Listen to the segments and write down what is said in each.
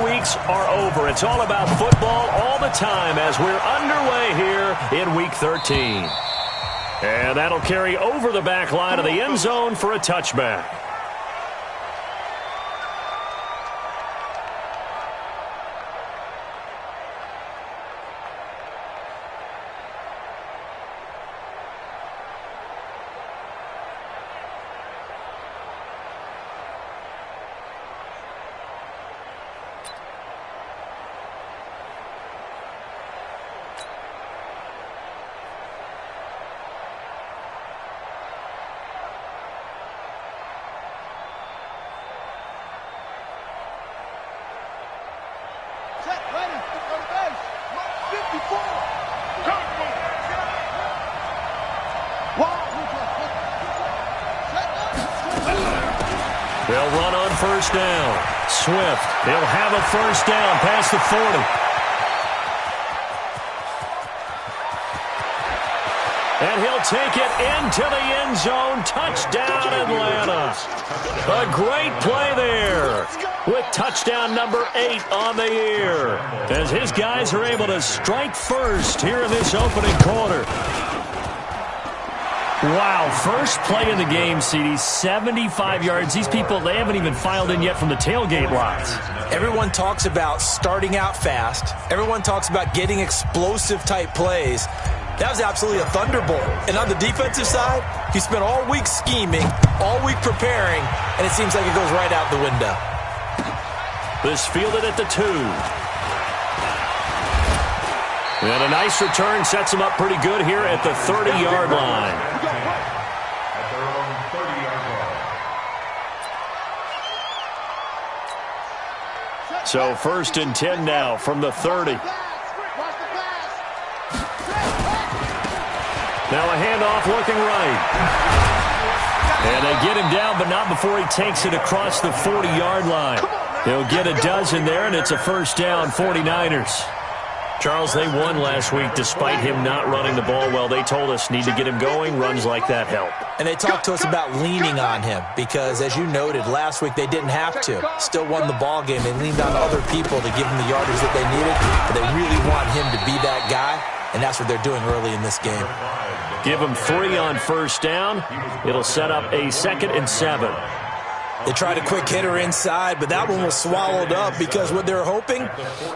weeks are over. It's all about football all the time as we're underway here in Week 13. And that'll carry over the back line of the end zone for a touchback. They'll run on first down. Swift, he'll have a first down past the 40. And he'll take it into the end zone. Touchdown, Atlanta. A great play there with touchdown number 8 on the year as his guys are able to strike first here in this opening quarter. Wow, first play of the game, CD, 75 yards. These people, they haven't even filed in yet from the tailgate lots. Everyone talks about starting out fast. Everyone talks about getting explosive-type plays. That was absolutely a thunderbolt. And on the defensive side, he spent all week scheming, all week preparing, and it seems like it goes right out the window. This fielded at the 2. And a nice return sets him up pretty good here at the 30-yard line. So first and 10 now from the 30. Now a handoff looking right. And they get him down, but not before he takes it across the 40-yard line. He'll get a dozen there, and it's a first down, 49ers. Charles, they won last week despite him not running the ball well. They told us need to get him going. Runs like that help. And they talked to us about leaning on him because, as you noted, last week they didn't have to. Still won the ball game. They leaned on other people to give him the yardage that they needed. But they really want him to be that guy, and that's what they're doing early in this game. Give him 3 on first down. It'll set up a 2nd and 7. They tried a quick hitter inside, but that one was swallowed up because what they're hoping,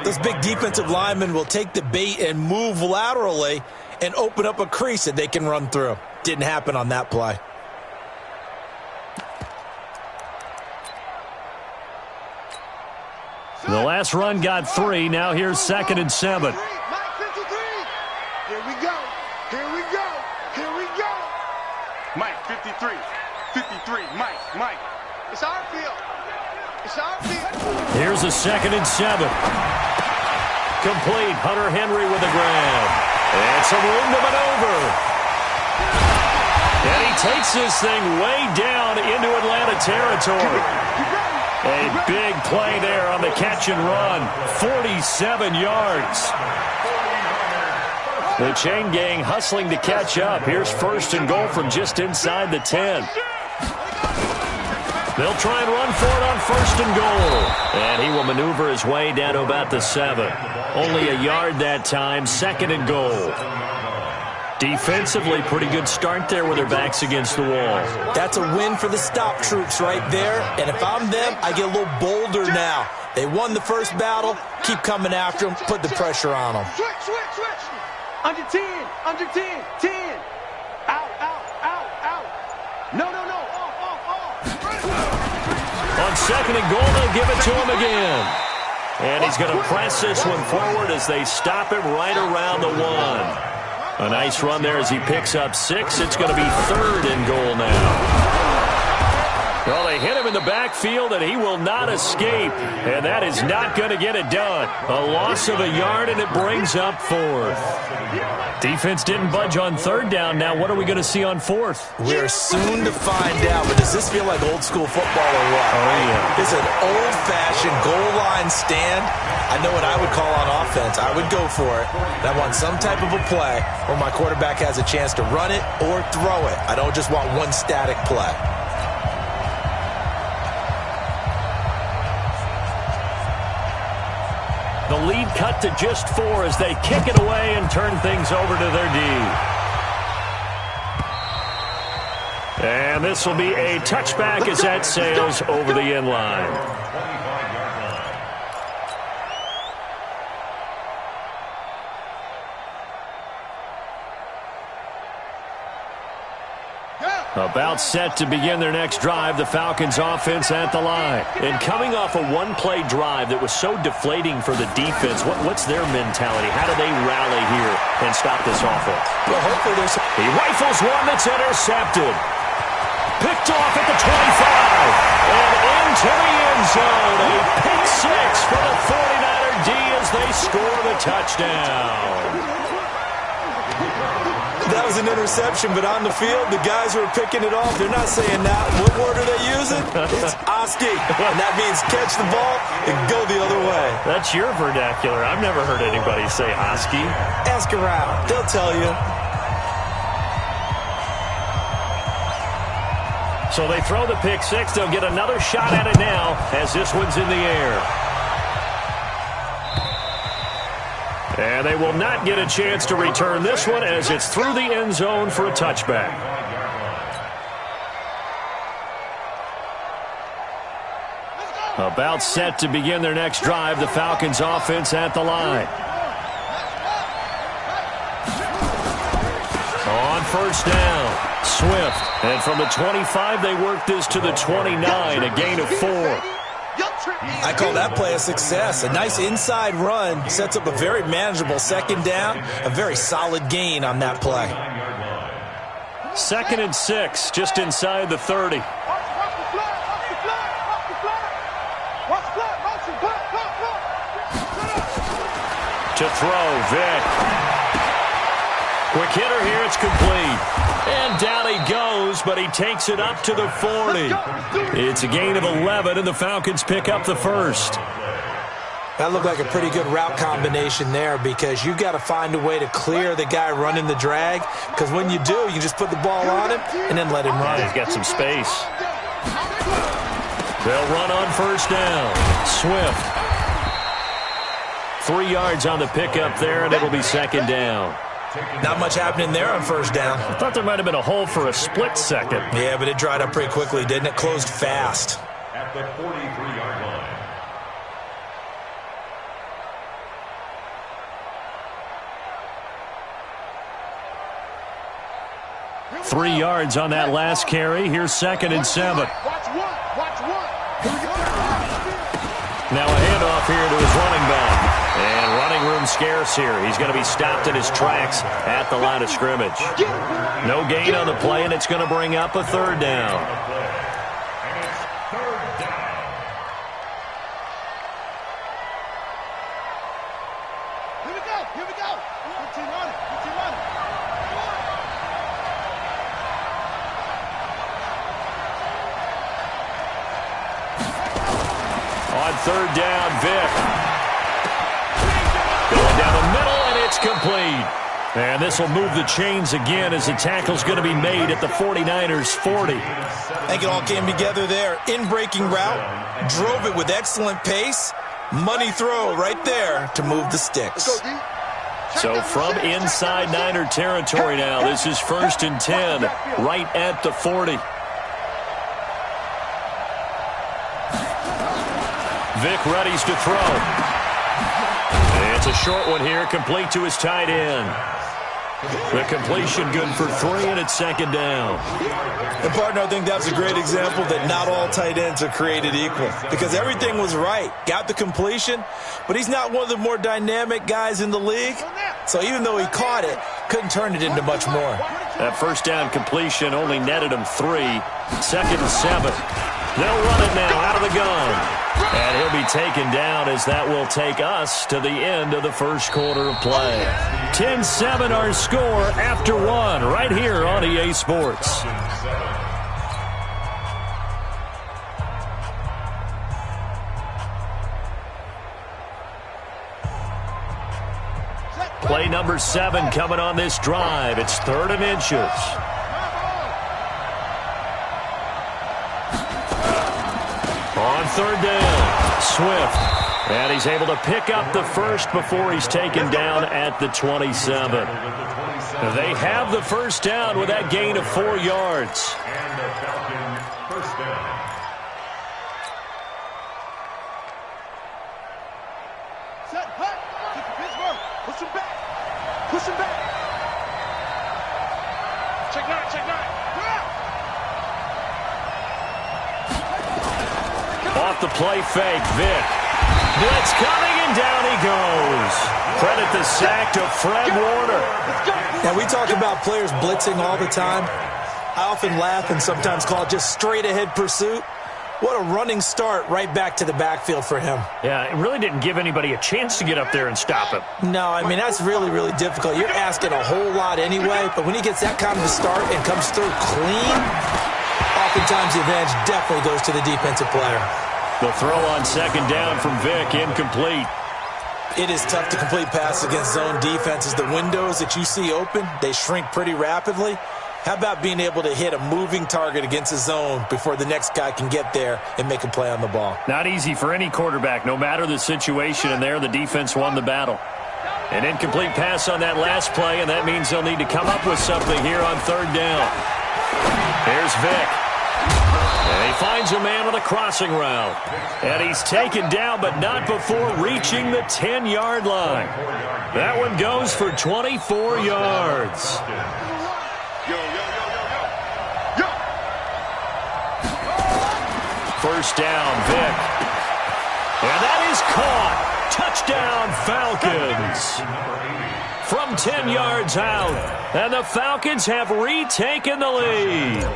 those big defensive linemen will take the bait and move laterally and open up a crease that they can run through. Didn't happen on that play. The last run got 3. Now here's 2nd and 7. Here we go. Here we go. Here we go. Mike, 53. 53. Mike. It's our field. It's our field. Here's a 2nd and 7. Complete. Hunter Henry with a grab. And some room to maneuver. And he takes this thing way down into Atlanta territory. A big play there on the catch and run. 47 yards. The chain gang hustling to catch up. Here's 1st and goal from just inside the 10. They'll try and run for it on 1st and goal. And he will maneuver his way down to about the 7. Only a yard that time, 2nd and goal. Defensively, pretty good start there with their backs against the wall. That's a win for the stop troops right there. And if I'm them, I get a little bolder now. They won the first battle. Keep coming after them. Put the pressure on them. Switch. Under 10. 10. Out. No. Off. On 2nd and goal, they'll give it to him again. And he's going to press this one forward as they stop him right around the 1. A nice run there as he picks up 6. It's going to be 3rd and goal now. Well, they hit him in the backfield, and he will not escape. And that is not going to get it done. A loss of a yard, and it brings up 4th. Defense didn't budge on 3rd down. Now what are we going to see on 4th? We're soon to find out, but does this feel like old school football or what? Oh, yeah. It's an old-fashioned goal line stand. I know what I would call on offense. I would go for it. And I want some type of a play where my quarterback has a chance to run it or throw it. I don't just want one static play. The lead cut to just 4 as they kick it away and turn things over to their D. And this will be a touchback as that sails over the end line. About set to begin their next drive, the Falcons offense at the line. And coming off a one-play drive that was so deflating for the defense, what's their mentality? How do they rally here and stop this offense? Well, hopefully there's... He rifles one that's intercepted. Picked off at the 25. And into the end zone. A pick six for the 49er D as they score the touchdown. That was an interception, but on the field, the guys who are picking it off, they're not saying that. What word are they using? It's Oski. And that means catch the ball and go the other way. That's your vernacular. I've never heard anybody say Oski. Ask around. They'll tell you. So they throw the pick six. They'll get another shot at it now as this one's in the air. And they will not get a chance to return this one as it's through the end zone for a touchback. About set to begin their next drive, the Falcons offense at the line. On first down, Swift. And from the 25, they work this to the 29, a gain of 4. I call that play a success. A nice inside run sets up a very manageable second down. A very solid gain on that play. 2nd and 6, just inside the 30. To throw, Vic. Quick hitter here, it's complete. And down he goes, but he takes it up to the 40. It's a gain of 11, and the Falcons pick up the first. That looked like a pretty good route combination there because you've got to find a way to clear the guy running the drag, because when you do, you just put the ball on him and then let him run. He's got some space. They'll run on first down. Swift. 3 yards on the pickup there, and it'll be second down. Not much happening there on first down. I thought there might have been a hole for a split second. Yeah, but it dried up pretty quickly, didn't it? Closed fast. At the 43-yard line. 3 yards on that last carry. Here's 2nd and 7. Watch one. Now a handoff here to his running back. And running room scarce here. He's going to be stopped in his tracks at the line of scrimmage. No gain on the play, and it's going to bring up a third down. Here we go. Good team on it. On third down, Vic. Going down the middle, and it's complete. And this will move the chains again as the tackle's going to be made at the 49ers' 40. I think it all came together there. In-breaking route, drove it with excellent pace. Money throw right there to move the sticks. So from inside Niner territory now, this is 1st and 10, right at the 40. Vic readies to throw. It's a short one here, complete to his tight end. The completion good for 3, and it's 2nd down. And, partner, I think that's a great example that not all tight ends are created equal because everything was right. Got the completion, but he's not one of the more dynamic guys in the league. So even though he caught it, couldn't turn it into much more. That first down completion only netted him 3. 2nd and 7. They'll run it now out of the gun. And he'll be taken down as that will take us to the end of the first quarter of play. 10-7 our score after 1 right here on EA Sports. Play number 7 coming on this drive. It's 3rd and inches. On third down, Swift. And he's able to pick up the first before he's taken down at the 27. They have the first down with that gain of 4 yards. And the Falcons first down. Set, hut. Pittsburgh. Push him back. Push him back. Check 9, check 9. Off the play fake, Vic. Blitz coming, and down he goes. Credit the sack to Fred Warner. Now, we talk about players blitzing all the time. I often laugh and sometimes call it just straight-ahead pursuit. What a running start right back to the backfield for him. Yeah, it really didn't give anybody a chance to get up there and stop him. No, I mean, that's really, really difficult. You're asking a whole lot anyway, but when he gets that kind of a start and comes through clean, oftentimes the advantage definitely goes to the defensive player. The throw on second down from Vic, incomplete. It is tough to complete passes against zone defenses. The windows that you see open, they shrink pretty rapidly. How about being able to hit a moving target against a zone before the next guy can get there and make a play on the ball? Not easy for any quarterback, no matter the situation, and there the defense won the battle. An incomplete pass on that last play, and that means they'll need to come up with something here on third down. Here's Vic. And he finds a man on a crossing route. And he's taken down, but not before reaching the 10-yard line. That one goes for 24 yards. First down, Vic. And that is caught. Touchdown, Falcons. From 10 yards out. And the Falcons have retaken the lead.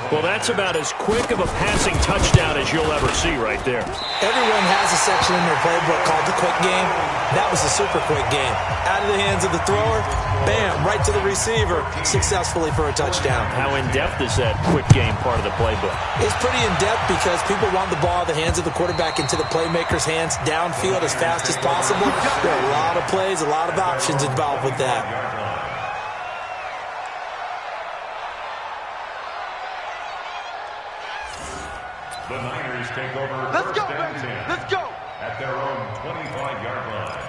Well, that's about as quick of a passing touchdown as you'll ever see right there. Everyone has a section in their playbook called the quick game. That was a super quick game. Out of the hands of the thrower, bam, right to the receiver, successfully for a touchdown. How in-depth is that quick game part of the playbook? It's pretty in-depth because people want the ball in the hands of the quarterback into the playmaker's hands downfield as fast as possible. There are a lot of plays, a lot of options involved with that. The Niners take over. Let's go, first and baby. 10 Let's go. at their own 25-yard line.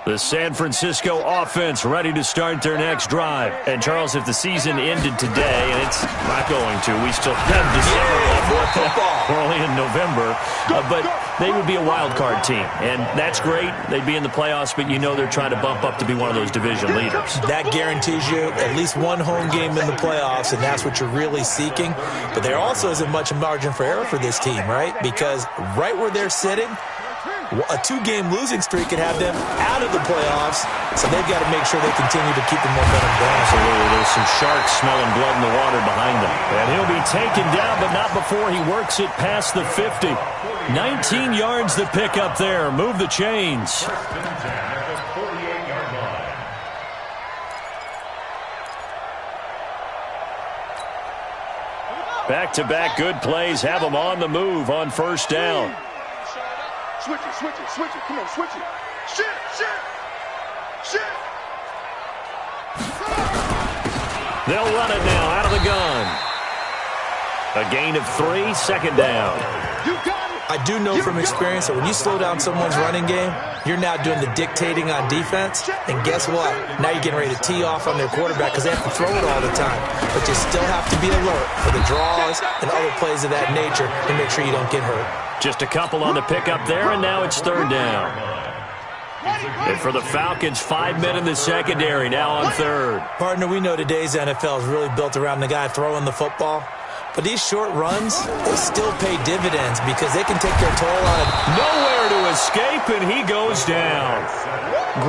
The San Francisco offense ready to start their next drive. And, Charles, if the season ended today, and it's not going to, we still have December left. We're only in November. But they would be a wild card team. And that's great. They'd be in the playoffs, but you know they're trying to bump up to be one of those division leaders. That guarantees you at least one home game in the playoffs, and that's what you're really seeking. But there also isn't much margin for error for this team, right? Because right where they're sitting, a 2-game losing streak could have them out of the playoffs, so they've got to make sure they continue to keep the momentum going. Absolutely. There's some sharks smelling blood in the water behind them. And he'll be taken down, but not before he works it past the 50. 19 yards to pick up there. Move the chains. Back-to-back good plays have them on the move on first down. Switch it, switch it, switch it. Come on, switch it. Shit, shit, shit. They'll run it now out of the gun. A gain of 3, second down. You got it. I do know from experience that when you slow down someone's running game, you're now doing the dictating on defense. And guess what? Now you're getting ready to tee off on their quarterback because they have to throw it all the time. But you still have to be alert for the draws and other plays of that nature to make sure you don't get hurt. Just a couple on the pickup there, and now it's third down. And for the Falcons, 5 men in the secondary, now on third. Partner, we know today's NFL is really built around the guy throwing the football. But these short runs, they still pay dividends because they can take their toll on it. Nowhere to escape, and he goes down.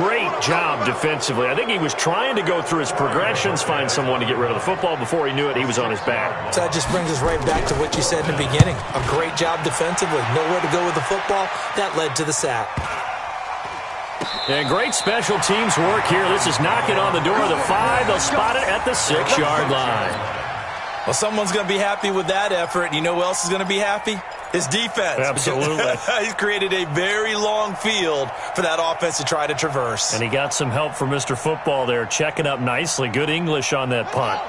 Great job defensively. I think he was trying to go through his progressions, find someone to get rid of the football. Before he knew it, he was on his back. So that just brings us right back to what you said in the beginning. A great job defensively. Nowhere to go with the football. That led to the sack. And great special teams work here. This is knocking on the door of the 5. They'll spot it at the 6-yard line. Well, someone's going to be happy with that effort. And you know who else is going to be happy? His defense. Absolutely. He's created a very long field for that offense to try to traverse. And he got some help from Mr. Football there, checking up nicely. Good English on that punt.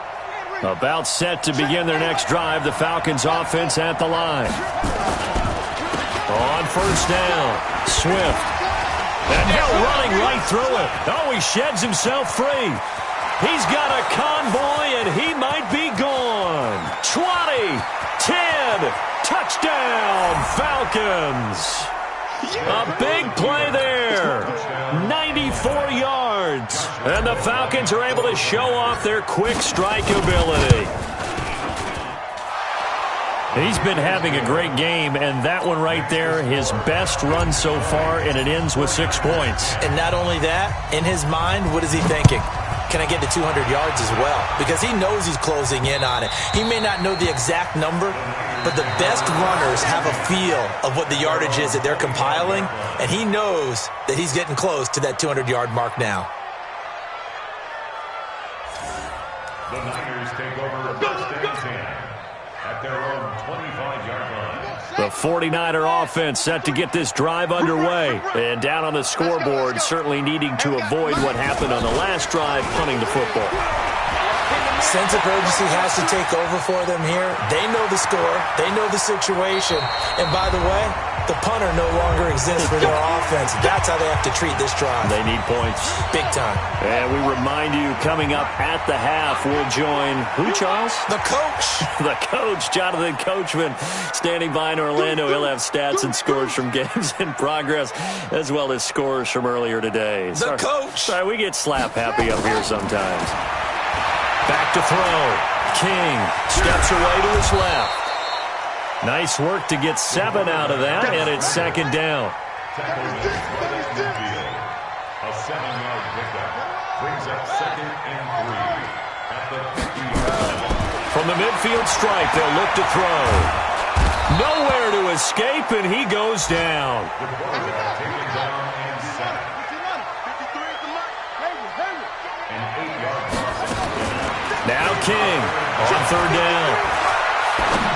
About set to begin their next drive, the Falcons offense at the line. first down. Swift. And now running right through it. Oh, he sheds himself free. He's got a convoy, and he might be gone. 20, 10, touchdown, Falcons. A big play there. 94 yards. And the Falcons are able to show off their quick strike ability. He's been having a great game, and that one right there, his best run so far, and it ends with 6 points. And not only that, in his mind, what is he thinking? Can I get to 200 yards as well? Because he knows he's closing in on it. He may not know the exact number, but the best runners have a feel of what the yardage is that they're compiling, and he knows that he's getting close to that 200-yard mark now. The Niners take over first and 10 at their own 25-yard line. The 49er offense set to get this drive underway. And down on the scoreboard, certainly needing to avoid what happened on the last drive, punting the football. Sense of urgency has to take over for them here. They know the score. They know the situation. And by the way, the punter no longer exists for their offense. That's how they have to treat this drive. They need points. Big time. And we remind you, coming up at the half, we'll join who, Charles? The coach. The coach, Jonathan Coachman, standing by in Orlando. He'll have stats and scores from games in progress, as well as scores from earlier today. The coach. Sorry, we get slap happy up here sometimes. Back to throw. King steps away to his left. Nice work to get 7 out of that, and it's second down. A 7-yard pickup brings up second and 3 at the 50-yard line. From the midfield stripe, they'll look to throw. Nowhere to escape, and he goes down. The quarterback taken down and sacked. An 8-yard loss. Now King on third down.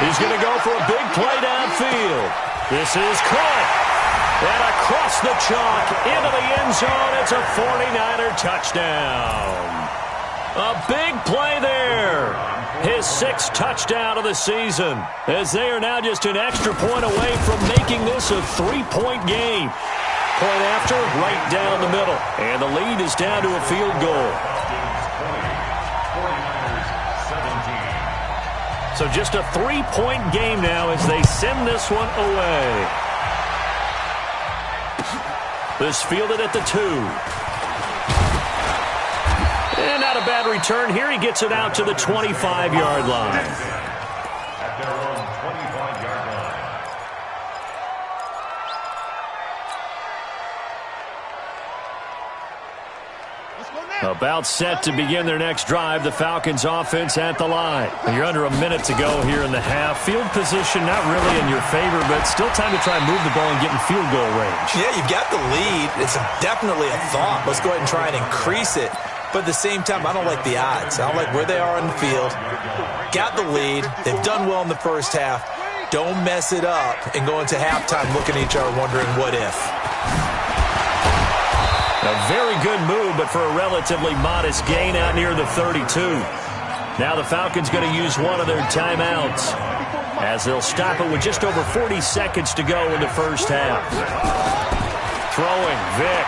He's going to go for a big play downfield. This is caught. And across the chalk into the end zone. It's a 49er touchdown. A big play there. His 6th touchdown of the season, as they are now just an extra point away from making this a 3-point game. Point after, right down the middle. And the lead is down to a field goal. So just a 3-point game now as they send this one away. This fielded at the 2. And not a bad return here. He gets it out to the 25-yard line. At their own 25-yard line. About set to begin their next drive. The Falcons offense at the line. You're under a minute to go here in the half. Field position not really in your favor, but still time to try and move the ball and get in field goal range. Yeah, you've got the lead. It's definitely a thought. Let's go ahead and try and increase it. But at the same time, I don't like the odds. I don't like where they are on the field. Got the lead. They've done well in the first half. Don't mess it up and go into halftime looking at each other wondering what if. A very good move, but for a relatively modest gain out near the 32. Now the Falcons going to use one of their timeouts as they'll stop it with just over 40 seconds to go in the first half. Throwing, Vic.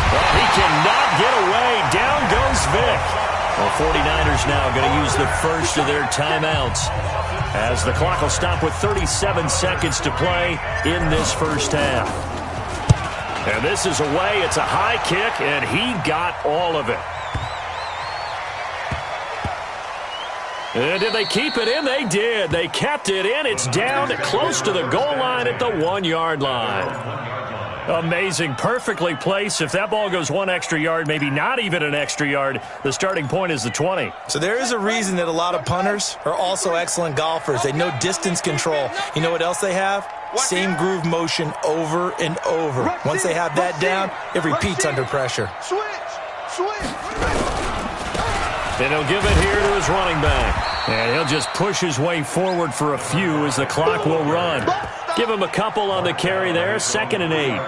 Well, he cannot get away. Down goes Vic. The 49ers now going to use the first of their timeouts as the clock will stop with 37 seconds to play in this first half. And this is away. It's a high kick, and he got all of it. And did they keep it in? They did. They kept it in. It's down close to the goal line at the 1-yard line. Amazing. Perfectly placed. If that ball goes 1 extra yard, maybe not even an extra yard, the starting point is the 20. So there is a reason that a lot of punters are also excellent golfers. They know distance control. You know what else they have? Same groove motion over and over. Once they have that down, it repeats under pressure. And he'll give it here to his running back. And he'll just push his way forward for a few as the clock will run. Give him a couple on the carry there. 2nd and 8.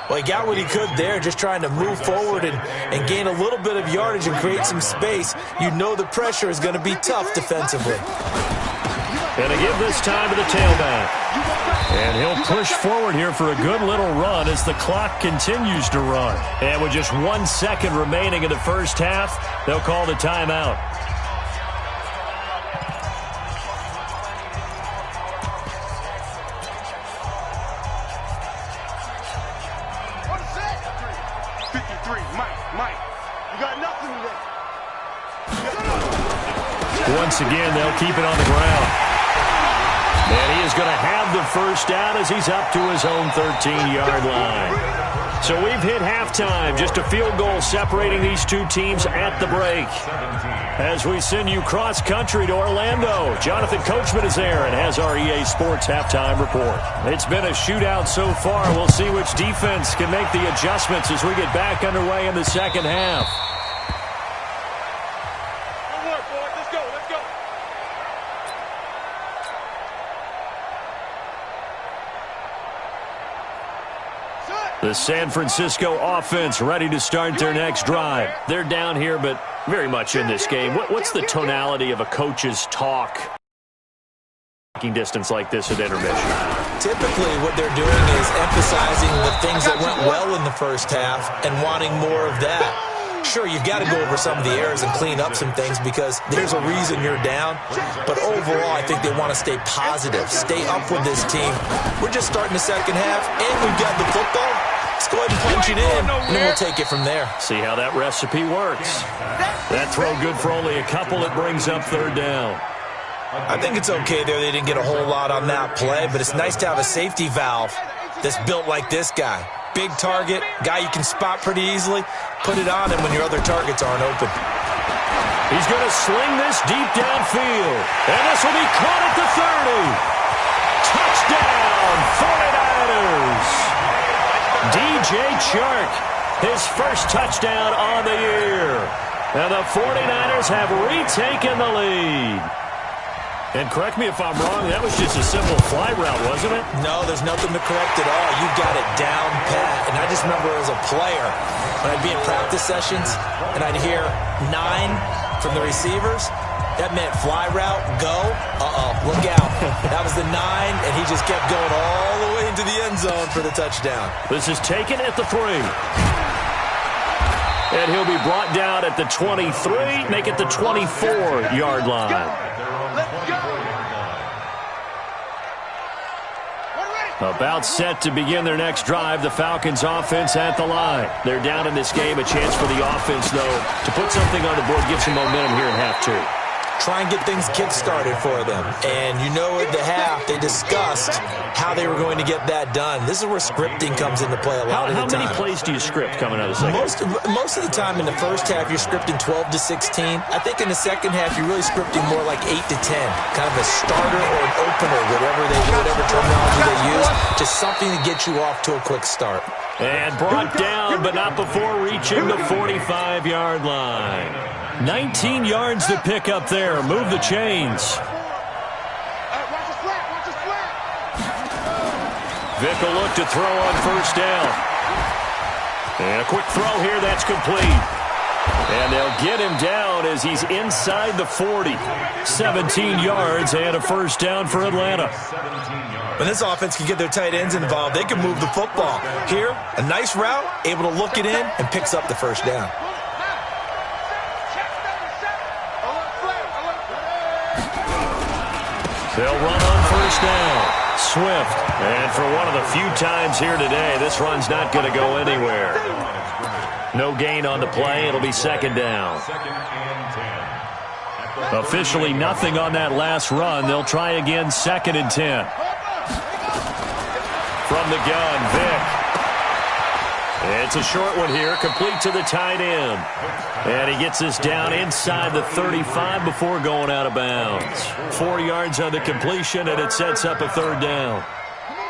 Well, he got what he could there, just trying to move forward and gain a little bit of yardage and create some space. You know the pressure is going to be tough defensively. And to give this time to the tailback. And he'll push forward here for a good little run as the clock continues to run. And with just 1 second remaining in the first half, they'll call the timeout. Once again, they'll keep it on the ground. And he is going to have the first down as he's up to his own 13-yard line. So we've hit halftime. Just a field goal separating these two teams at the break. As we send you cross-country to Orlando, Jonathan Coachman is there and has our EA Sports halftime report. It's been a shootout so far. We'll see which defense can make the adjustments as we get back underway in the second half. The San Francisco offense ready to start their next drive. They're down here, but very much in this game. What's the tonality of a coach's talk? Distance like this at intermission. Typically, what they're doing is emphasizing the things that went well in the first half and wanting more of that. Sure, you've got to go over some of the errors and clean up some things because there's a reason you're down. But overall, I think they want to stay positive, stay up with this team. We're just starting the second half, and we've got the football. Let's go ahead and punch it in, and then we'll take it from there. See how that recipe works. That throw good for only a couple. It brings up third down. I think it's okay there. They didn't get a whole lot on that play, but it's nice to have a safety valve that's built like this guy. Big target, guy you can spot pretty easily. Put it on him when your other targets aren't open. He's going to sling this deep downfield. And this will be caught at the 30. Touchdown, 49ers. DJ Chark, his first touchdown on the year. And the 49ers have retaken the lead. And correct me if I'm wrong, that was just a simple fly route, wasn't it? No, there's nothing to correct at all. You got it down pat. And I just remember as a player, when I'd be in practice sessions and I'd hear 9 from the receivers, that meant fly route, go, look out. That was the 9, and he just kept going all the way into the end zone for the touchdown. This is taken at the 3. And he'll be brought down at the 23, make it the 24-yard line. About set to begin their next drive, the Falcons offense at the line. They're down in this game. A chance for the offense, though, to put something on the board, get some momentum here in half 2. Try and get things kick-started for them. And you know at the half, they discussed how they were going to get that done. This is where scripting comes into play a lot of the time. How many plays do you script coming out of the second? Most of the time in the first half, you're scripting 12 to 16. I think in the second half, you're really scripting more like 8 to 10. Kind of a starter or an opener, whatever terminology they use. Just something to get you off to a quick start. And brought down, but not before reaching the 45-yard line. 19 yards to pick up there. Move the chains. Vick will look to throw on first down. And a quick throw here. That's complete. And they'll get him down as he's inside the 40. 17 yards and a first down for Atlanta. When this offense can get their tight ends involved, they can move the football. Here, a nice route, able to look it in, and picks up the first down. They'll run on first down. Swift. And for one of the few times here today, this run's not going to go anywhere. No gain on the play. It'll be second down. Officially nothing on that last run. They'll try again, 2nd and 10. From the gun, Vick. It's a short one here, complete to the tight end. And he gets this down inside the 35 before going out of bounds. 4 yards on the completion, and it sets up a third down.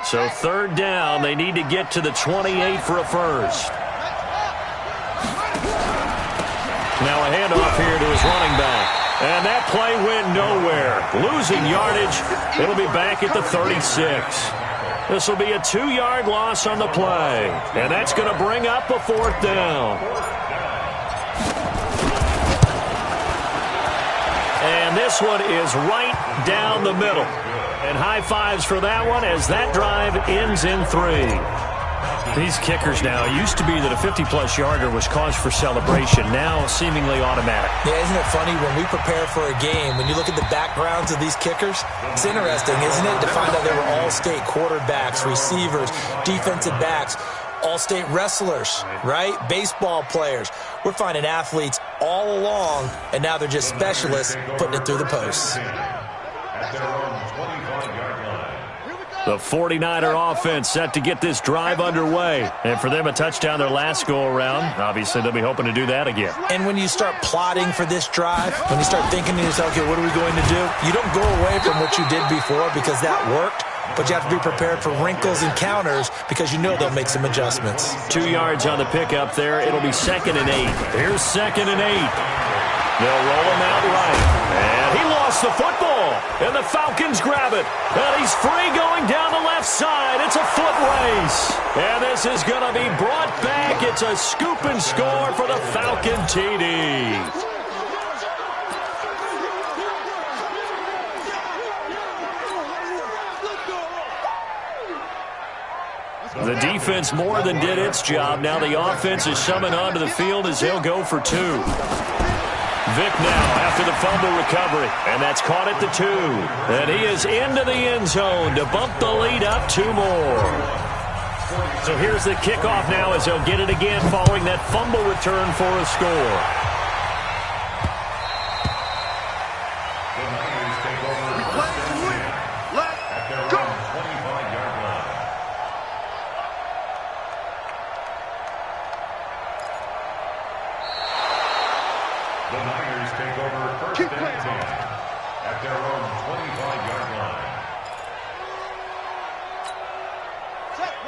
So third down, they need to get to the 28 for a first. Now a handoff here to his running back. And that play went nowhere. Losing yardage. It'll be back at the 36. This will be a 2-yard loss on the play. And that's going to bring up a fourth down. And this one is right down the middle. And high fives for that one as that drive ends in 3. These kickers now, it used to be that a 50-plus yarder was cause for celebration, now seemingly automatic. Yeah, isn't it funny when we prepare for a game, when you look at the backgrounds of these kickers, it's interesting, isn't it, to find out they were all-state quarterbacks, receivers, defensive backs, all-state wrestlers, right? Baseball players. We're finding athletes all along, and now they're just specialists putting it through the posts. At their own 25-yard line. The 49er offense set to get this drive underway. And for them, a touchdown their last go-around. Obviously, they'll be hoping to do that again. And when you start plotting for this drive, when you start thinking to yourself, okay, what are we going to do? You don't go away from what you did before because that worked, but you have to be prepared for wrinkles and counters because you know they'll make some adjustments. 2 yards on the pickup there. It'll be 2nd and 8. Here's 2nd and 8. They'll roll him out right. And he lost the football. And the Falcons grab it. And he's free going down the left side. It's a foot race. And this is going to be brought back. It's a scoop and score for the Falcon TD. The defense more than did its job. Now the offense is summoned onto the field as they'll go for 2. Vick now after the fumble recovery, and that's caught at the 2. And he is into the end zone to bump the lead up 2 more. So here's the kickoff now as they'll get it again following that fumble return for a score. The Niners take over at their own 25-yard line. The Niners take over first and 10 at their own 25-yard line.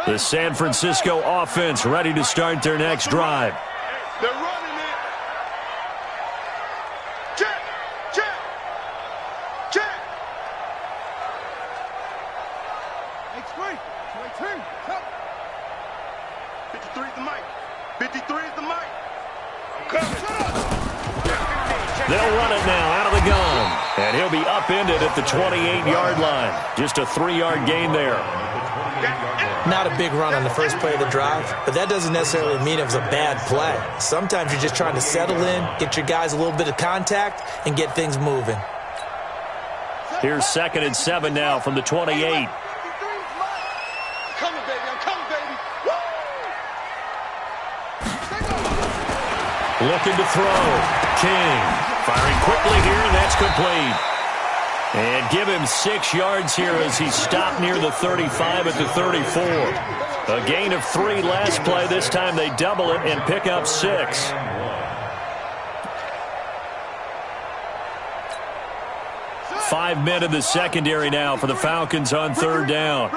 The San Francisco offense ready to start their next drive. They're running it. Check, check, check. H3, 53 is the mic. 53 is the mic. I'm coming. They'll run it now out of the gun. And he'll be upended at the 28-yard line. Just a 3-yard gain there. Not a big run on the first play of the drive, but that doesn't necessarily mean it was a bad play. Sometimes you're just trying to settle in, get your guys a little bit of contact, and get things moving. Here's 2nd and 7 now from the 28. I'm coming, baby. I'm coming, baby. Looking to throw. King firing quickly here, and that's complete. And give him 6 yards here as he stopped near the 35 at the 34. A gain of 3 last play. This time they double it and pick up 6. Five men in the secondary now for the Falcons on 3rd down.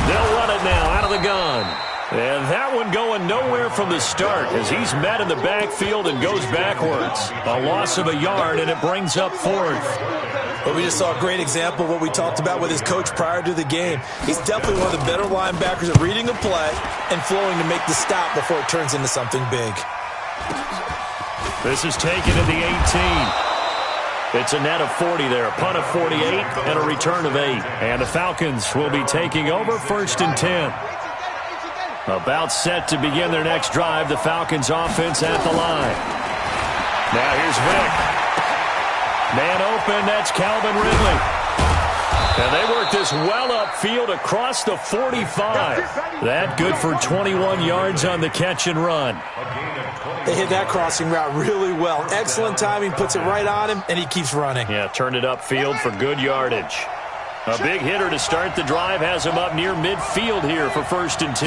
They'll run it now out of the gun. And that one going nowhere from the start as he's met in the backfield and goes backwards. A loss of a yard, and it brings up 4th. But we just saw a great example of what we talked about with his coach prior to the game. He's definitely one of the better linebackers at reading a play and flowing to make the stop before it turns into something big. This is taken at the 18. It's a net of 40 there, a punt of 48, and a return of 8. And the Falcons will be taking over 1st and 10. About set to begin their next drive, the Falcons offense at the line. Now here's Vick. Man open, that's Calvin Ridley. And they work this well upfield across the 45. That good for 21 yards on the catch and run. They hit that crossing route really well. Excellent timing, puts it right on him, and he keeps running. Yeah, turned it upfield for good yardage. A big hitter to start the drive has him up near midfield here for 1st and 10.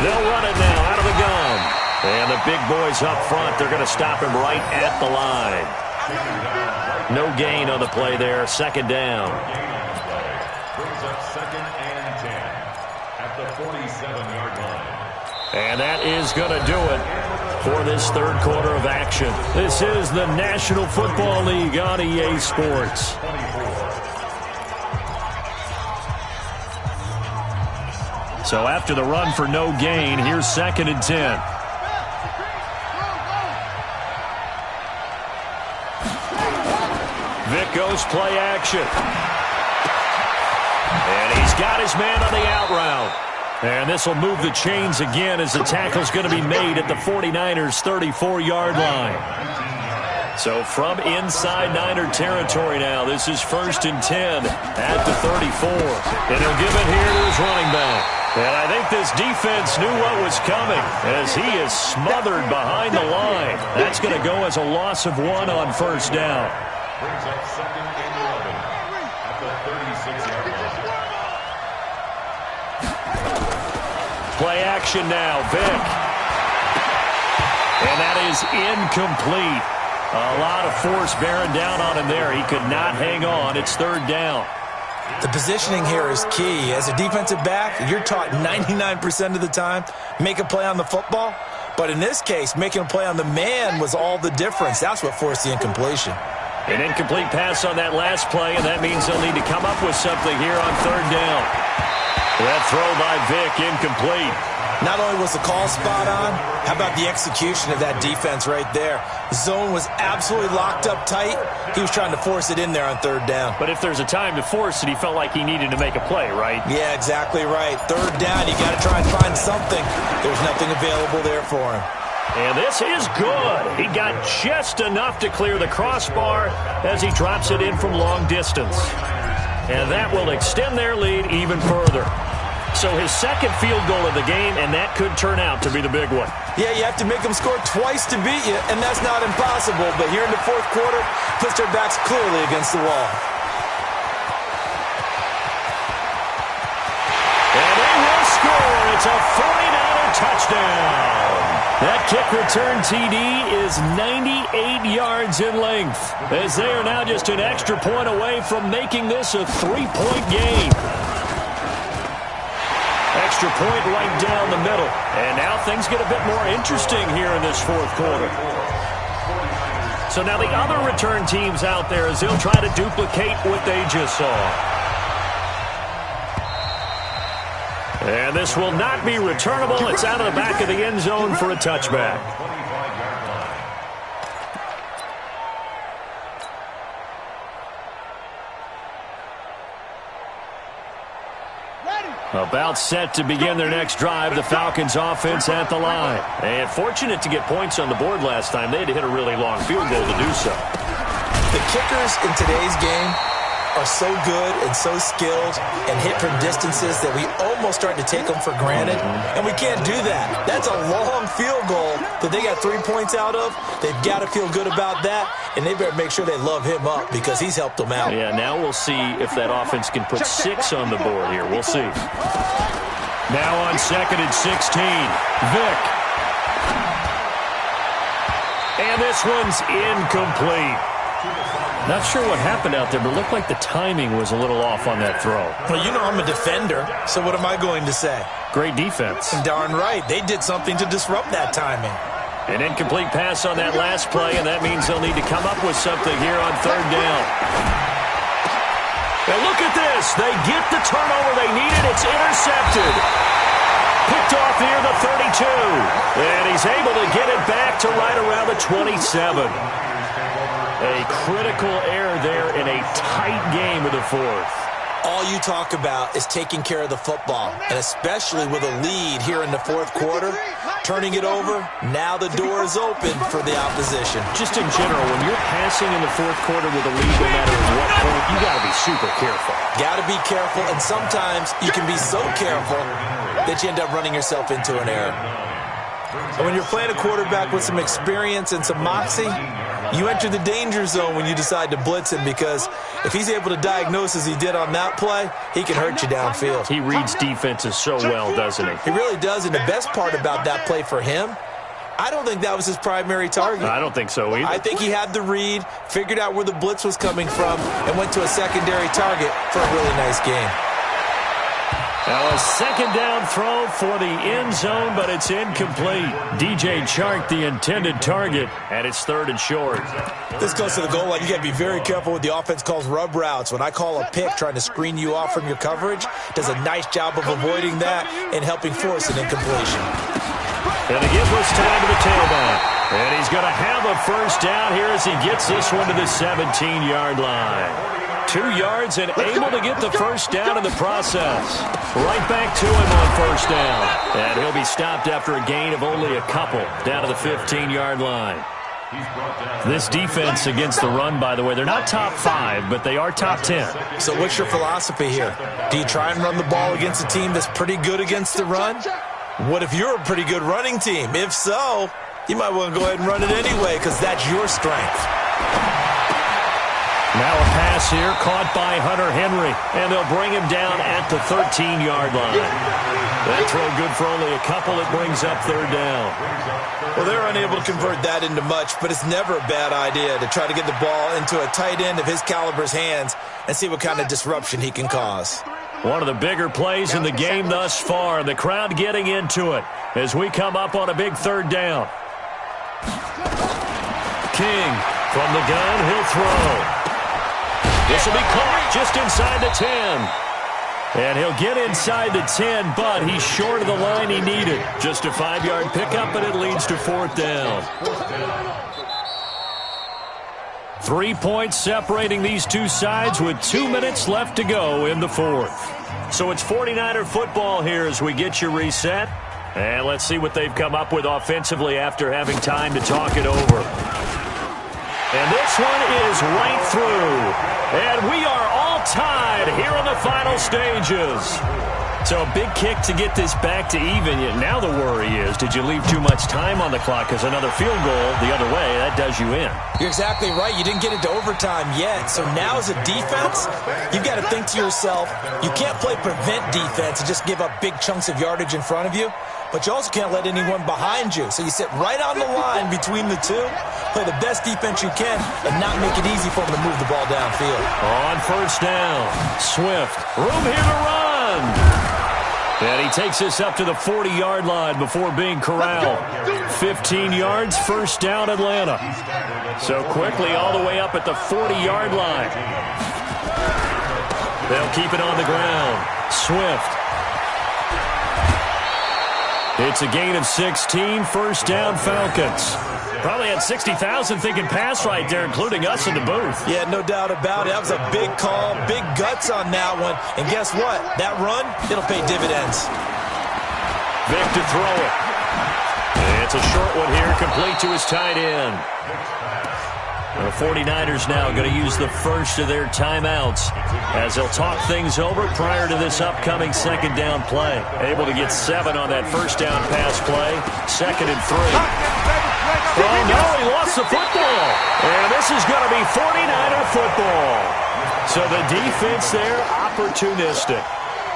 They'll run it now out of the gun. And the big boys up front, they're going to stop him right at the line. No gain on the play there, 2nd down. Brings up 2nd and 10 at the 47-yard line. And that is going to do it for this 3rd quarter of action. This is the National Football League on EA Sports. So after the run for no gain, here's 2nd and 10. goes play action. And he's got his man on the out route. And this will move the chains again as the tackle's going to be made at the 49ers' 34-yard line. So from inside Niner territory now, this is 1st and 10 at the 34. And he'll give it here to his running back. And I think this defense knew what was coming as he is smothered behind the line. That's going to go as a loss of 1 on 1st down. Brings up 2nd and 11 at the 36-yard line. Play action now, Vick. And that is incomplete. A lot of force bearing down on him there. He could not hang on. It's 3rd down. The positioning here is key. As a defensive back, you're taught 99% of the time, make a play on the football. But in this case, making a play on the man was all the difference. That's what forced the incompletion. An incomplete pass on that last play, and that means they'll need to come up with something here on 3rd down. That throw by Vick, incomplete. Not only was the call spot on, how about the execution of that defense right there? Zone was absolutely locked up tight. He was trying to force it in there on 3rd down. But if there's a time to force it, he felt like he needed to make a play, right? Yeah, exactly right. 3rd down, you got to try and find something. There's nothing available there for him. And this is good. He got just enough to clear the crossbar as he drops it in from long distance. And that will extend their lead even further. So his 2nd field goal of the game, and that could turn out to be the big one. Yeah, you have to make them score twice to beat you, and that's not impossible. But here in the 4th quarter, puts their backs clearly against the wall. And they will score. It's a 49er touchdown. That kick return TD is 98 yards in length, as they are now just an extra point away from making this a 3-point game. Extra point right down the middle. And now things get a bit more interesting here in this 4th quarter. So now the other return teams out there as they'll try to duplicate what they just saw. And this will not be returnable. It's out of the back of the end zone for a touchback. About set to begin their next drive, the Falcons offense at the line. And fortunate to get points on the board last time. They had to hit a really long field goal to do so. The kickers in today's game are so good and so skilled and hit from distances that we almost start to take them for granted. And we can't do that. That's a long field goal that they got 3 points out of. They've got to feel good about that, and they better make sure they love him up because he's helped them out. Yeah, now we'll see if that offense can put 6 on the board here. We'll see. Now on 2nd and 16, Vick. And this one's incomplete. Not sure what happened out there, but it looked like the timing was a little off on that throw. Well, you know I'm a defender, so what am I going to say? Great defense. Darn right. They did something to disrupt that timing. An incomplete pass on that last play, and that means they'll need to come up with something here on 3rd down. And look at this. They get the turnover they needed. It's intercepted. Picked off near the 32. And he's able to get it back to right around the 27. A critical error there in a tight game of the 4th. All you talk about is taking care of the football, and especially with a lead here in the 4th quarter, turning it over, now the door is open for the opposition. Just in general, when you're passing in the 4th quarter with a lead, no matter at what point, you got to be super careful. Got to be careful, and sometimes you can be so careful that you end up running yourself into an error. And when you're playing a quarterback with some experience and some moxie, you enter the danger zone when you decide to blitz him, because if he's able to diagnose as he did on that play, he can hurt you downfield. He reads defenses so well, doesn't he? He really does, and the best part about that play for him, I don't think that was his primary target. I don't think so either. I think he had the read, figured out where the blitz was coming from, and went to a secondary target for a really nice game. Now a 2nd down throw for the end zone, but it's incomplete. DJ Chark, the intended target, and it's 3rd and short. This goes to the goal line. You got to be very careful with the offense calls rub routes. When I call a pick trying to screen you off from your coverage, does a nice job of avoiding that and helping force an incompletion. And a giveless time to the tailback. And he's going to have a first down here as he gets this one to the 17-yard line. 2 yards and able to get the first down in the process. Right back to him on first down. And he'll be stopped after a gain of only a couple down to the 15-yard line. This defense against the run, by the way, they're not top 5, but they are top 10. So what's your philosophy here? Do you try and run the ball against a team that's pretty good against the run? What if you're a pretty good running team? If so, you might want to go ahead and run it anyway because that's your strength. Now a pass here caught by Hunter Henry, and they'll bring him down at the 13-yard line. That throw good for only a couple. It brings up third down. Well, they're unable to convert that into much, but it's never a bad idea to try to get the ball into a tight end of his caliber's hands and see what kind of disruption he can cause. One of the bigger plays in the game thus far. The crowd getting into it as we come up on a big third down. King from the gun, he'll throw. This will be caught just inside the 10. And he'll get inside the 10, but he's short of the line he needed. Just a 5-yard pickup, but it leads to fourth down. 3 points separating these two sides with 2 minutes left to go in the fourth. So it's 49er football here as we get you reset. And let's see what they've come up with offensively after having time to talk it over. And this one is right through. And we are all tied here in the final stages. So a big kick to get this back to even. Now the worry is, did you leave too much time on the clock? Because another field goal the other way, that does you in. You're exactly right. You didn't get it to overtime yet. So now as a defense, you've got to think to yourself, you can't play prevent defense and just give up big chunks of yardage in front of you. But you also can't let anyone behind you. So you sit right on the line between the two, play the best defense you can, and not make it easy for them to move the ball downfield. On first down, Swift, room here to run. And he takes this up to the 40-yard line before being corralled. 15 yards, first down Atlanta. So quickly all the way up at the 40-yard line. They'll keep it on the ground. Swift. It's a gain of 16, first down Falcons. Probably had 60,000 thinking pass right there, including us in the booth. Yeah, no doubt about it. That was a big call, big guts on that one. And guess what? That run, it'll pay dividends. Vic to throw it. It's a short one here, complete to his tight end. The 49ers now going to use the first of their timeouts as they'll talk things over prior to this upcoming second down play. Able to get 7 on that first down pass play. 2nd and 3. Oh, no, he lost the football. And this is going to be 49er football. So the defense there, opportunistic.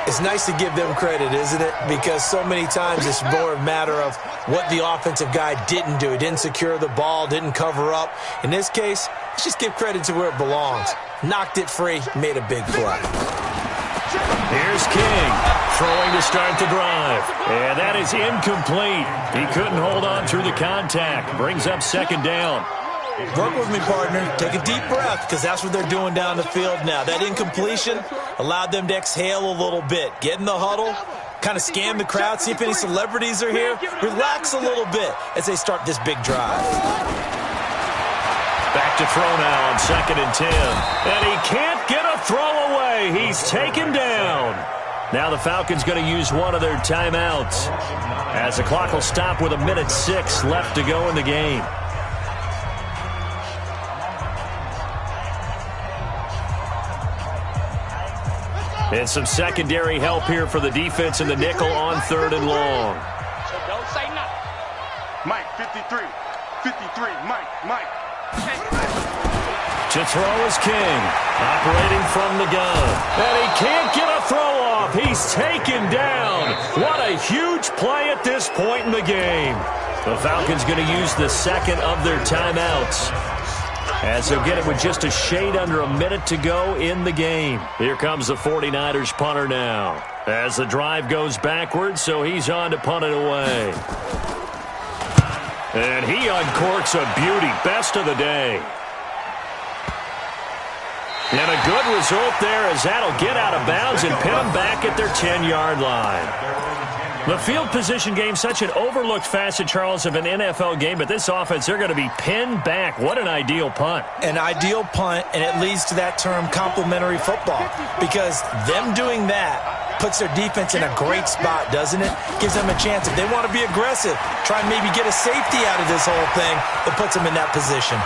It's nice to give them credit, isn't it? Because so many times it's more a matter of what the offensive guy didn't do. He didn't secure the ball, didn't cover up. In this case, let's just give credit to where it belongs. Knocked it free, made a big play. Here's King, throwing to start the drive. And that is incomplete. He couldn't hold on through the contact. Brings up second down. Work with me, partner. Take a deep breath, because that's what they're doing down the field now. That incompletion allowed them to exhale a little bit. Get in the huddle, kind of scan the crowd, see if any celebrities are here. Relax a little bit as they start this big drive. Back to throw now on 2nd and 10. And he can't get a throw away. He's taken down. Now the Falcons going to use one of their timeouts as the clock will stop with 1:06 left to go in the game. And some secondary help here for the defense in the nickel on 3rd and long. So don't say nothing. Mike, 53. 53. Mike. To throw is King, operating from the gun. And he can't get a throw off. He's taken down. What a huge play at this point in the game. The Falcons going to use the 2nd of their timeouts, as they'll get it with just a shade under a minute to go in the game. Here comes the 49ers punter now, as the drive goes backwards, so he's on to punt it away. And he uncorks a beauty, best of the day. And a good result there, as that'll get out of bounds and pin them back at their 10-yard line. The field position game, such an overlooked facet, Charles, of an NFL game, but this offense, they're going to be pinned back. What an ideal punt. An ideal punt, and it leads to that term complementary football, because them doing that puts their defense in a great spot, doesn't it? Gives them a chance, if they want to be aggressive, try and maybe get a safety out of this whole thing, it puts them in that position.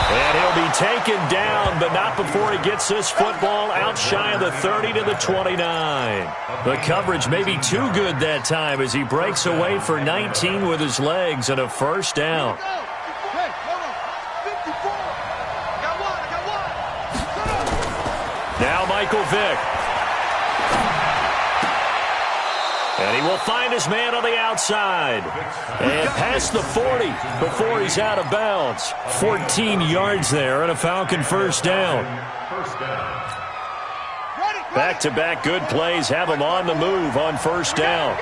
And he'll be taken down, but not before he gets this football out shy of the 30 to the 29. The coverage may be too good that time as he breaks away for 19 with his legs and a first down. Now Michael Vick. And he will find his man on the outside. And past the 40 before he's out of bounds. 14 yards there and a Falcon first down. Back-to-back good plays have him on the move on first down.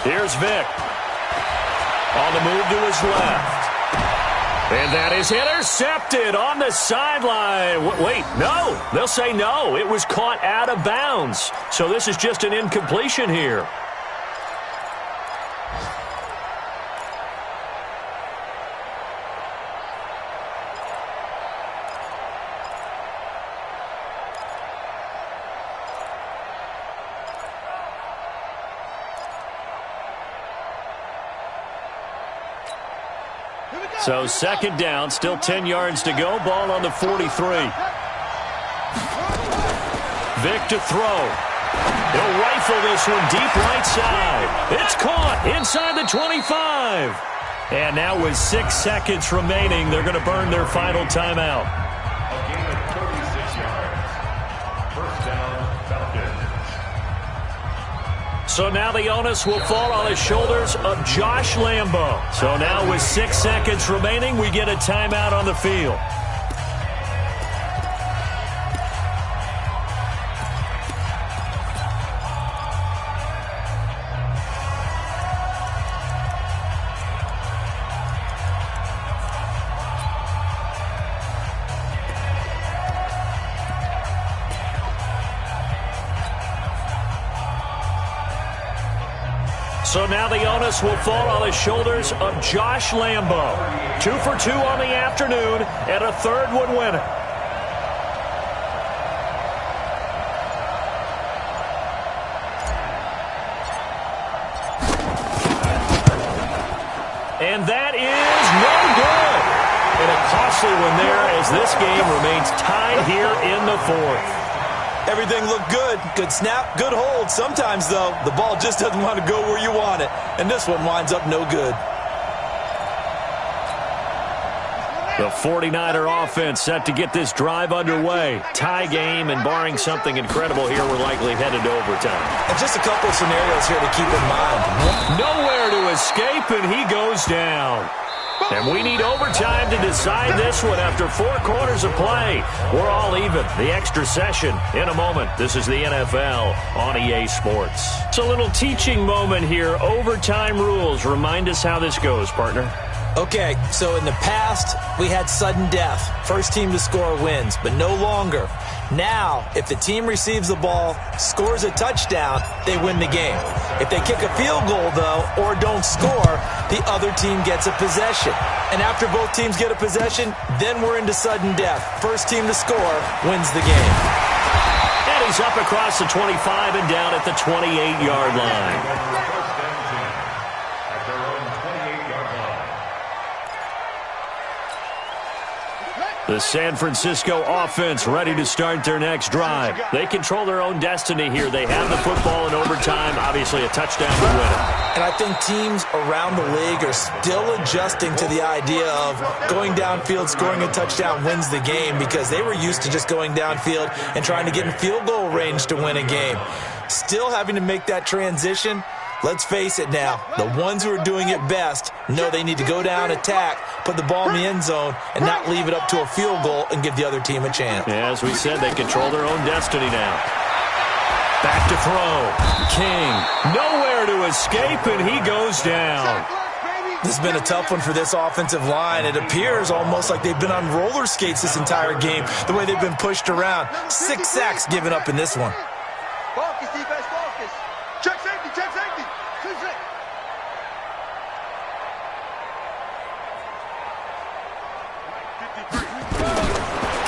Here's Vick. On the move to his left. And that is intercepted on the sideline. Wait, no. They'll say no. It was caught out of bounds. So this is just an incompletion here. So second down, still 10 yards to go. Ball on the 43. Vick to throw. He'll rifle this one deep right side. It's caught inside the 25. And now with 6 seconds remaining, they're going to burn their final timeout. A gain of 36 yards. First down, Falcons. So now the onus will fall on the shoulders of Josh Lambo. So now with 6 seconds remaining, we get a timeout on the field. So now the onus will fall on the shoulders of Josh Lambo. 2 for 2 on the afternoon, and a third would win it. And that is no good. And a costly one there as this game remains tied here in the fourth. Everything looked good. Good snap, good hold. Sometimes, though, the ball just doesn't want to go where you want it. And this one winds up no good. The 49er offense set to get this drive underway. Tie game, and barring something incredible here, we're likely headed to overtime. And just a couple of scenarios here to keep in mind. Nowhere to escape, and he goes down. And we need overtime to decide this one after 4 quarters of play. We're all even. The extra session in a moment. This is the NFL on EA Sports. It's a little teaching moment here. Overtime rules. Remind us how this goes, partner. Okay, so in the past, we had sudden death. First team to score wins, but no longer. Now, if the team receives the ball, scores a touchdown, they win the game. If they kick a field goal, though, or don't score, the other team gets a possession. And after both teams get a possession, then we're into sudden death. First team to score wins the game. And he's up across the 25 and down at the 28-yard line. The San Francisco offense ready to start their next drive. They control their own destiny here. They have the football in overtime. Obviously, a touchdown would win it. And I think teams around the league are still adjusting to the idea of going downfield, scoring a touchdown wins the game, because they were used to just going downfield and trying to get in field goal range to win a game. Still having to make that transition. Let's face it now, the ones who are doing it best know they need to go down, attack, put the ball in the end zone, and not leave it up to a field goal and give the other team a chance. Yeah, as we said, they control their own destiny now. Back to throw. King, nowhere to escape, and he goes down. This has been a tough one for this offensive line. It appears almost like they've been on roller skates this entire game, the way they've been pushed around. 6 sacks given up in this one. Focus, defense, focus. Check safety, check safety.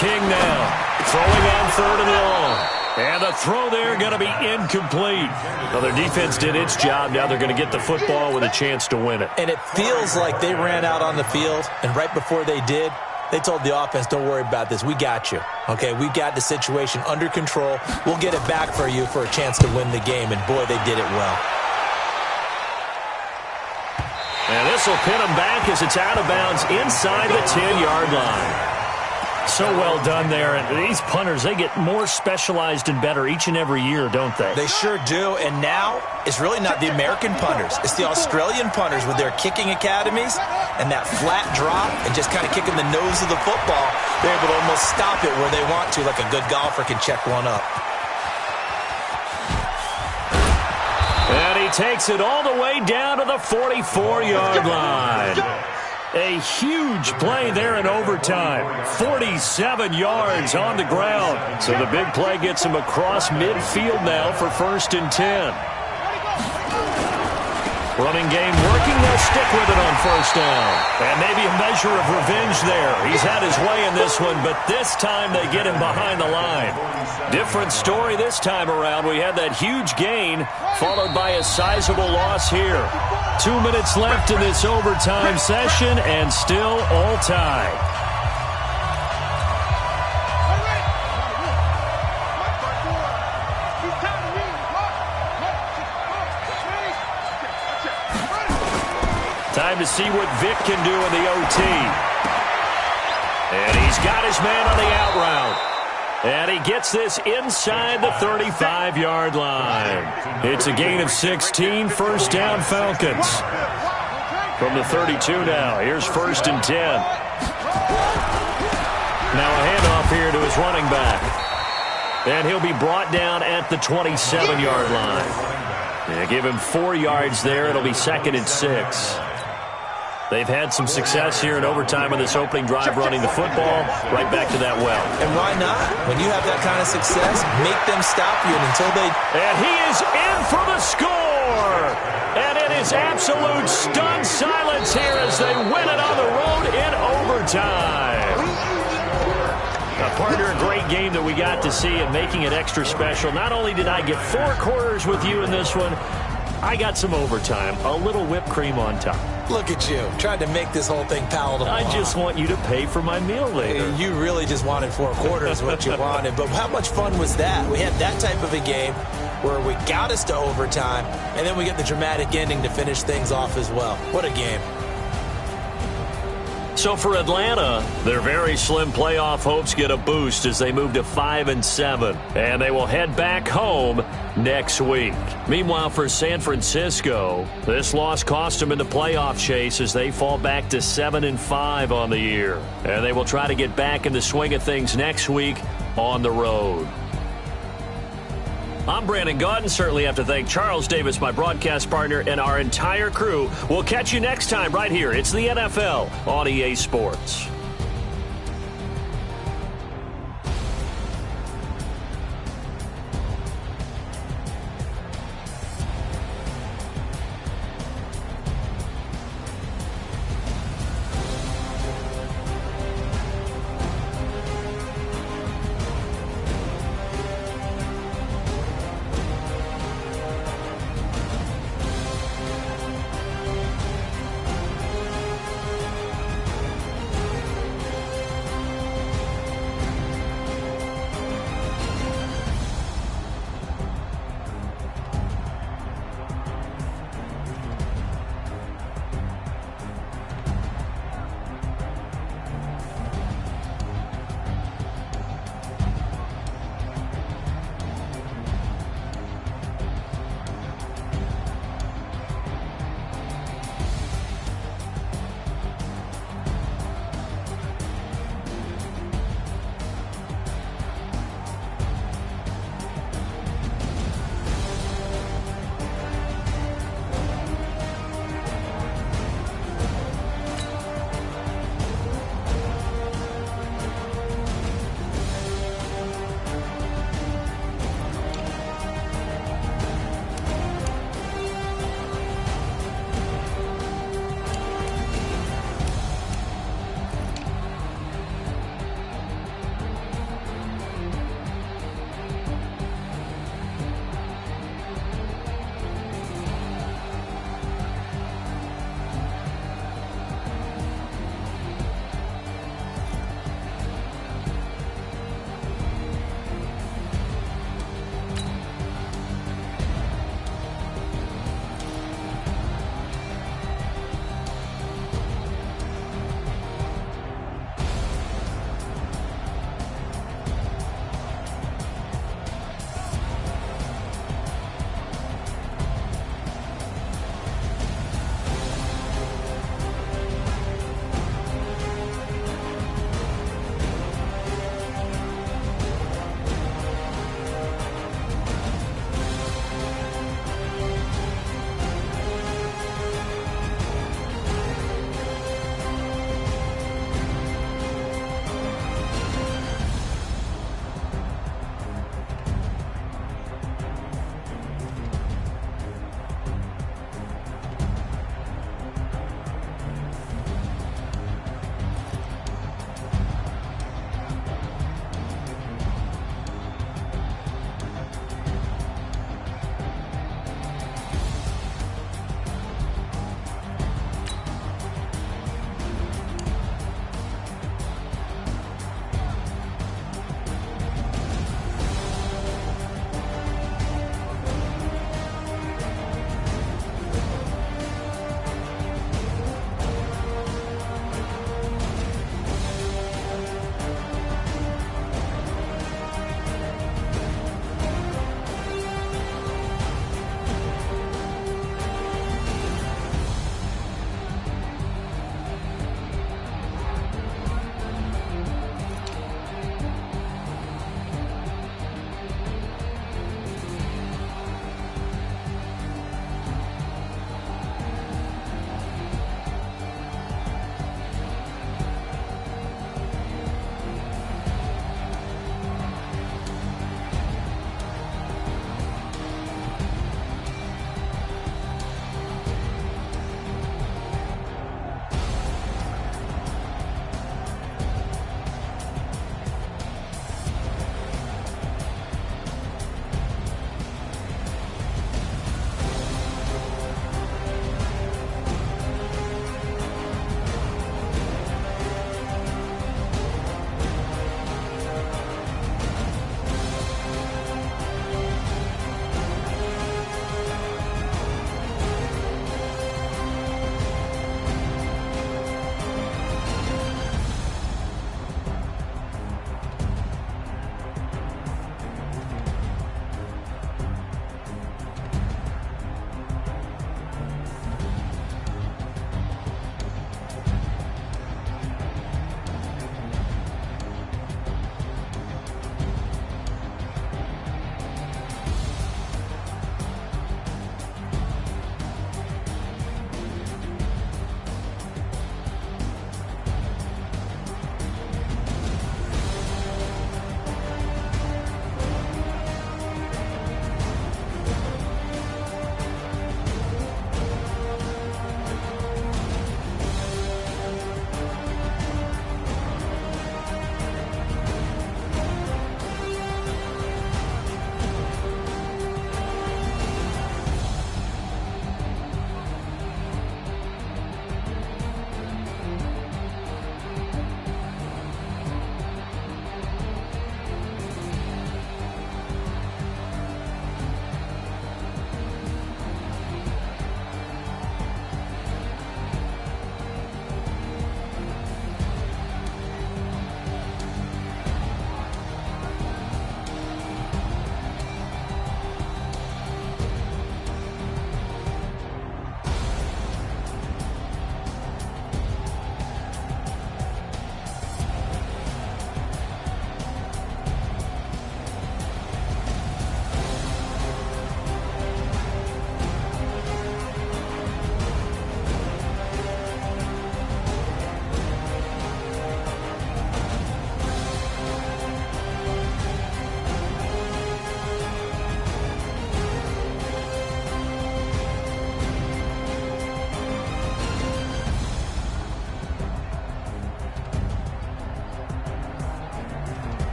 King now, throwing on 3rd and long. And the throw there going to be incomplete. Well, their defense did its job. Now they're going to get the football with a chance to win it. And it feels like they ran out on the field, and right before they did, they told the offense, don't worry about this. We got you. Okay, we got the situation under control. We'll get it back for you for a chance to win the game. And, boy, they did it well. And this will pin them back as it's out of bounds inside the 10-yard line. So well done there. And these punters, they get more specialized and better each and every year, don't they? They sure do. And now it's really not the American punters. It's the Australian punters with their kicking academies and that flat drop and just kind of kicking the nose of the football. They're able to almost stop it where they want to, like a good golfer can check one up. And he takes it all the way down to the 44-yard line. A huge play there in overtime. 47 yards on the ground. So the big play gets him across midfield now for 1st and 10. Running game working. They'll stick with it on 1st down. And maybe a measure of revenge there. He's had his way in this one, but this time they get him behind the line. Different story this time around. We had that huge gain followed by a sizable loss here. 2 minutes left in this overtime session and still all tied. Time to see what Vic can do in the OT. And he's got his man on the out route. And he gets this inside the 35-yard line. It's a gain of 16, 1st down Falcons. From the 32 now, here's 1st and 10. Now a handoff here to his running back. And he'll be brought down at the 27-yard line. Yeah, give him 4 yards there. It'll be 2nd and 6. They've had some success here in overtime on this opening drive running the football right back to that well. And why not? When you have that kind of success, make them stop you until they... And he is in for the score! And it is absolute stunned silence here as they win it on the road in overtime. Partner, a great game that we got to see and making it extra special. Not only did I get 4 quarters with you in this one, I got some overtime, a little whipped cream on top. Look at you, trying to make this whole thing palatable. I just want you to pay for my meal later. You really just wanted 4 quarters, what you wanted. But how much fun was that? We had that type of a game where we got us to overtime, and then we get the dramatic ending to finish things off as well. What a game. So for Atlanta, their very slim playoff hopes get a boost as they move to 5-7, and they will head back home next week. Meanwhile, for San Francisco, this loss cost them in the playoff chase as they fall back to 7-5 on the year, and they will try to get back in the swing of things next week on the road. I'm Brandon Gaudin. Certainly have to thank Charles Davis, my broadcast partner, and our entire crew. We'll catch you next time right here. It's the NFL on EA Sports.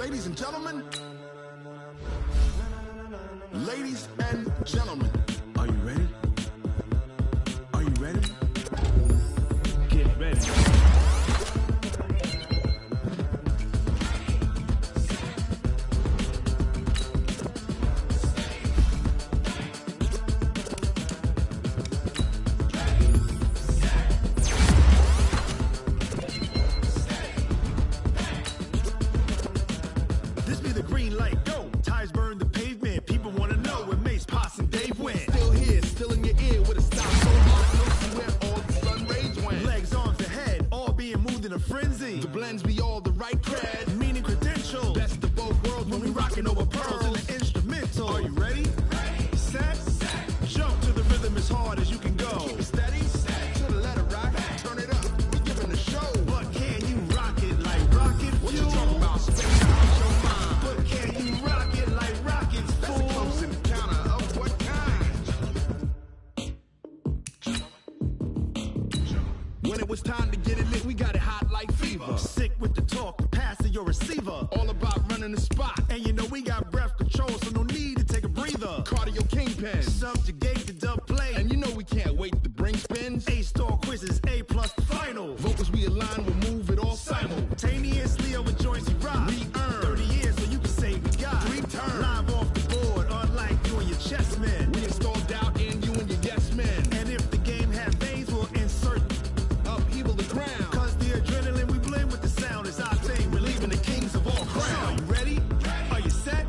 Ladies and gentlemen, are you ready? Are you ready? Get ready. This be the green light, go. Tires burn the pavement. People want to know where Mace, Potts, and Dave went. Still here, still in your ear with a stop so hot, no see where all the sun rays went. Legs, arms, and head, all being moved in a frenzy. The blends be all the right cred, meaning credentials. Best of both worlds when we rockin' over pearls in the instrumental. Are you ready? Set, jump to the rhythm as hard as you can go. Keep it steady, to the letter right, turn it up, we giving the show. But can you rock it like rocket fuel? What you talking about? Space out your mind. But can you rock it like rockets, fool? That's a close encounter of what kind? When it was time to get it lit, we got it hot like fever. Sick with the talk, pass to your receiver. All about running the spot. And you know we got breath control, so no need to take a breather. Cardio kingpin, subjugate the dub play. And you know we can't wait to bring spins. A-star quizzes, A+ the final. Vocals we align, we'll move it all simultaneously over joints you rock. We earn 30 years, so you can say we got 3 turns. Live off the board, unlike you and your chess men. We install doubt in you and your yes men. And if the game has veins, we'll insert upheaval the ground. Cause the adrenaline we blend with the sound is our thing. We're leaving the kings of all crowns. So are you ready? Are you set?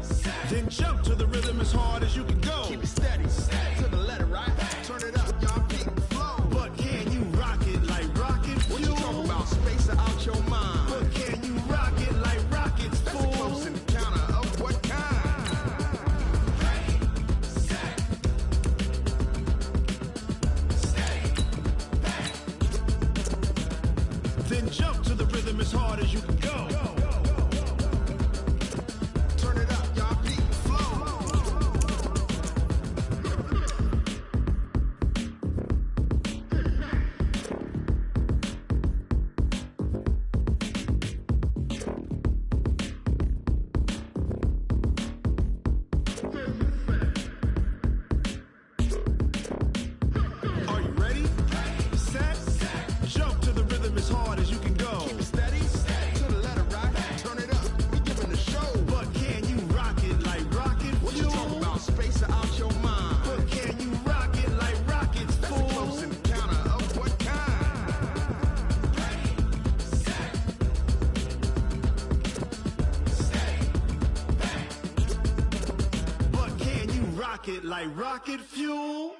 Then jump to the rhythm as hard as you can go. Keep it steady, to the letter right. Turn it up, y'all keep the flow. But can you rock it like rocket fuel? What you talking about? Space out your mind. But can you rock it like rockets, fool? That's a close encounter of what kind? Then jump to the rhythm as hard as you can go. Turn it up, y'all keep the flow. Are you ready? Set, jump to the rhythm as hard as you can go. Keep it steady, to the letter right. Turn it up, we giving the show. But can you rock it like rocket fuel? What you talking about? Space out your mind. But can you rock it like rockets, fool? That's a close encounter of what kind? But can you rock it like rocket fuel?